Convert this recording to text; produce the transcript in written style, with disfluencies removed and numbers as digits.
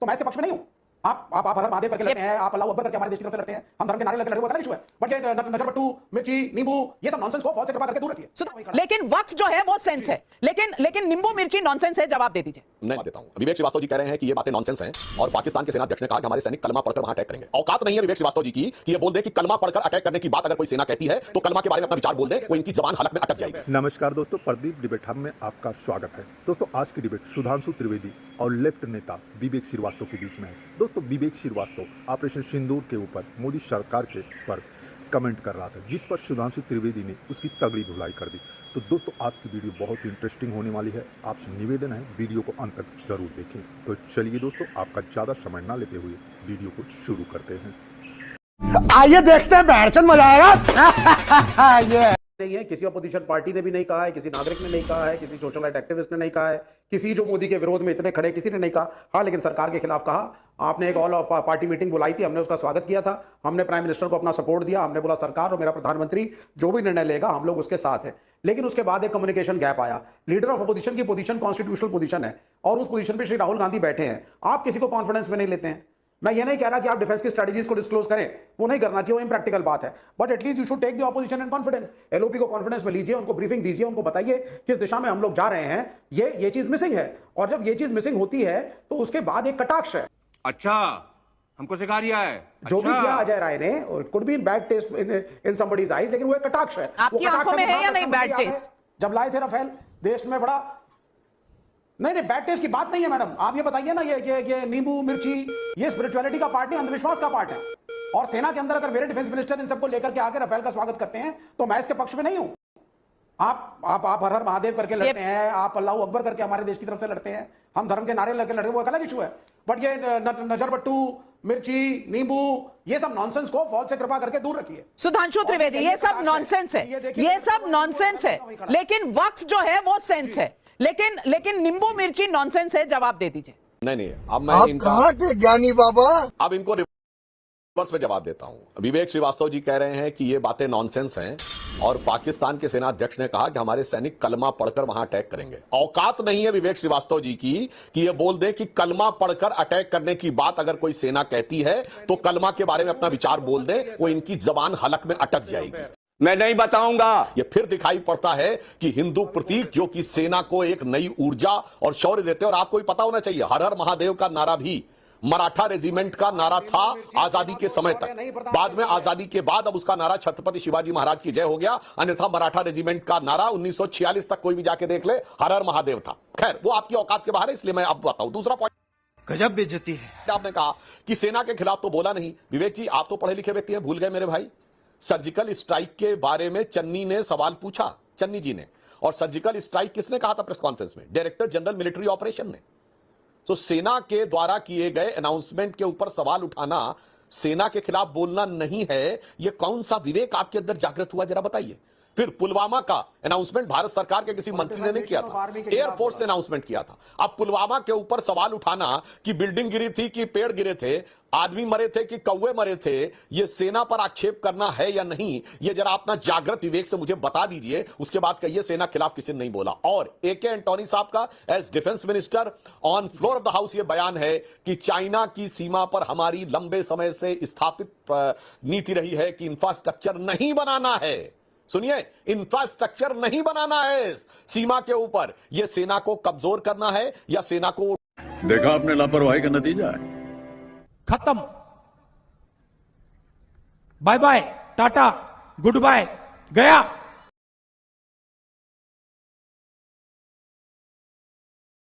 तो मैं इसके पक्ष में नहीं हूं। आप हर महादेव करके लड़ते हैं, आप अल्लाह अकबर करके हमारे देश की तरफ से लड़ते हैं, हम धर्म के नारे लगे लड़े, वो अलग इशू है। बट ये नजरबट्टू, मिर्ची, नींबू, ये सब नॉनसेंस को फौज से कृपा करके दूर रखिए। लेकिन वक्त जो है वो सेंस है, लेकिन नींबू मिर्ची नॉनसेंस है। जवाब दे दीजिए। मैं देता हूं। विवेक श्रीवास्तव जी कह रहे हैं कि ये बातें नॉनसेंस हैं और पाकिस्तान के सेना अध्यक्ष ने कहा कि हमारे सैनिक कलमा पढ़कर वहां अटैक करेंगे। औकात नहीं है विवेक श्रीवास्तव जी की कि ये बोल दे कि कलमा पढ़कर अटैक करने की बात अगर कोई सेना कहती है तो कलमा के बारे में अपना विचार बोल दे, वो इनकी जबान हलक में अटक जाएगी। नमस्कार दोस्तों, प्रदीप डिबेट हब में आपका स्वागत है। दोस्तों आज की डिबेट सुधांशु त्रिवेदी और लेफ्ट नेता विवेक श्रीवास्तव के बीच में है। दोस्तों विवेक श्रीवास्तव ऑपरेशन सिंदूर के ऊपर मोदी सरकार के पर कमेंट कर रहा था, जिस पर सुधांशु त्रिवेदी ने उसकी तगड़ी धुलाई कर दी। तो दोस्तों आज की वीडियो बहुत ही इंटरेस्टिंग होने वाली है, आपसे निवेदन है वीडियो को अंत तक जरूर देखें। तो चलिए दोस्तों, आपका ज़्यादा समय ना लेते हुए वीडियो को शुरू करते हैं। आइए देखते हैं, बैठचंद मजा आएगा। ये नहीं है, किसी अपोजिशन पार्टी ने भी नहीं कहा है, किसी नागरिक ने नहीं कहा है, किसी सोशल राइट एक्टिविस्ट ने नहीं कहा है, किसी जो मोदी के विरोध में इतने खड़े किसी ने नहीं कहा। हाँ, लेकिन सरकार के खिलाफ कहा। आपने एक ऑल पार्टी मीटिंग बुलाई थी, हमने उसका स्वागत किया था, हमने प्राइम मिनिस्टर को अपना सपोर्ट दिया, हमने बोला सरकार और मेरा प्रधानमंत्री जो भी निर्णय लेगा हम लोग उसके साथ हैं। लेकिन उसके बाद एक कम्युनिकेशन गैप आया। लीडर ऑफ अपोजिशन की पोजीशन कॉन्स्टिट्यूशनल पोजीशन है और उस पोजीशन पे श्री राहुल गांधी बैठे हैं। आप किसी को कॉन्फिडेंस में नहीं लेते हैं। मैं ये नहीं कह रहा कि आप डिफेंस की स्ट्रेटजीज को डिस्क्लोज करें, वो नहीं करना चाहिए, वो इम्प्रैक्टिकल बात है। But at least you should take the opposition in confidence. LOP को कॉन्फिडेंस में लीजिए, उनको ब्रीफिंग दीजिए, उनको बताइए किस दिशा में हम लोग जा रहे हैं। ये चीज मिसिंग है और जब ये चीज मिसिंग होती है तो उसके बाद एक कटाक्ष है। अच्छा, हमको सिखा रिया है। जो भी किया अजय राय ने, it could be in bad taste in somebody's eyes, लेकिन वो एक कटाक्ष है। आपकी आंखों में है या नहीं बैड टेस्ट? जब लाए थे राफेल, देश में बड़ा नहीं बैड टेस्ट की बात नहीं है मैडम। आप ये बताइए ना, ये नींबू मिर्ची ये स्पिरिचुअलिटी का पार्ट नहीं, अंधविश्वास का पार्ट है। और सेना के अंदर अगर मेरे डिफेंस मिनिस्टर इन सबको लेकर के आके राफेल का स्वागत करते हैं तो मैं इसके पक्ष में नहीं हूं। आप हर महादेव करके लड़ते हैं, आप अल्लाह अकबर करके हमारे देश की तरफ से लड़ते हैं, हम धर्म के नारे लगे लड़े, वो एक अलग इशू है। बट ये नजरबट्टू, मिर्ची, नींबू, ये सब नॉनसेंस को फौज से कृपा करके दूर रखिए। सुधांशु त्रिवेदी, ये सब नॉनसेंस है, ये सब नॉनसेंस है, लेकिन वक्त जो है वो सेंस है। लेकिन नींबू मिर्ची नॉनसेंस है। जवाब दे दीजिए। नहीं, अब मैं आप इनका कहाँ के ज्ञानी बाबा? अब इनको रिवर्स में जवाब देता हूं। विवेक श्रीवास्तव जी कह रहे हैं कि ये बातें नॉनसेंस हैं और पाकिस्तान के सेना अध्यक्ष ने कहा कि हमारे सैनिक कलमा पढ़कर वहां अटैक करेंगे। औकात नहीं है विवेक श्रीवास्तव जी की कि ये बोल दे कि कलमा पढ़कर अटैक करने की बात अगर कोई सेना कहती है तो कलमा के बारे में अपना विचार बोल दे, वो इनकी जबान हलक में अटक जाएगी। मैं नहीं बताऊंगा। ये फिर दिखाई पड़ता है कि हिंदू प्रतीक जो कि सेना को एक नई ऊर्जा और शौर्य देते हैं। और आपको भी पता होना चाहिए, हर हर महादेव का नारा भी मराठा रेजिमेंट का नारा था आजादी के समय तक। बाद में आजादी के बाद अब उसका नारा छत्रपति शिवाजी महाराज की जय हो गया। अन्यथा मराठा रेजिमेंट का नारा 1946 तक कोई भी जाके देख ले, हर हर महादेव था। खैर, वो आपकी औकात के बाहर है, इसलिए मैं अब बताऊं। दूसरा पॉइंट, गजब बेइज्जती है। आपने कहा कि सेना के खिलाफ तो बोला नहीं। विवेक जी, आप तो पढ़े लिखे व्यक्ति हैं, भूल गए मेरे भाई। सर्जिकल स्ट्राइक के बारे में चन्नी ने सवाल पूछा, चन्नी जी ने। और सर्जिकल स्ट्राइक किसने कहा था प्रेस कॉन्फ्रेंस में? डायरेक्टर जनरल मिलिट्री ऑपरेशन ने। तो सेना के द्वारा किए गए अनाउंसमेंट के ऊपर सवाल उठाना सेना के खिलाफ बोलना नहीं है। यह कौन सा विवेक आपके अंदर जागृत हुआ, जरा बताइए। फिर पुलवामा का अनाउंसमेंट भारत सरकार के किसी मंत्री ने नहीं किया था, एयरफोर्स ने अनाउंसमेंट किया था। अब पुलवामा के ऊपर सवाल उठाना कि बिल्डिंग गिरी थी कि पेड़ गिरे थे, आदमी मरे थे कि कौवे मरे थे, ये सेना पर आक्षेप करना है या नहीं, ये जरा अपना जागृत विवेक से मुझे बता दीजिए। उसके बाद कहिए सेना खिलाफ किसी ने नहीं बोला। और AK एंटोनी साहब का as defence minister on floor of the house ये बयान है कि चाइना की सीमा पर हमारी लंबे समय से स्थापित नीति रही है कि इंफ्रास्ट्रक्चर नहीं बनाना है। सुनिए, इंफ्रास्ट्रक्चर नहीं बनाना है सीमा के ऊपर। यह सेना को कमजोर करना है या सेना को? देखा आपने लापरवाही का नतीजा है। खत्म। Bye bye, tata, good bye, गया।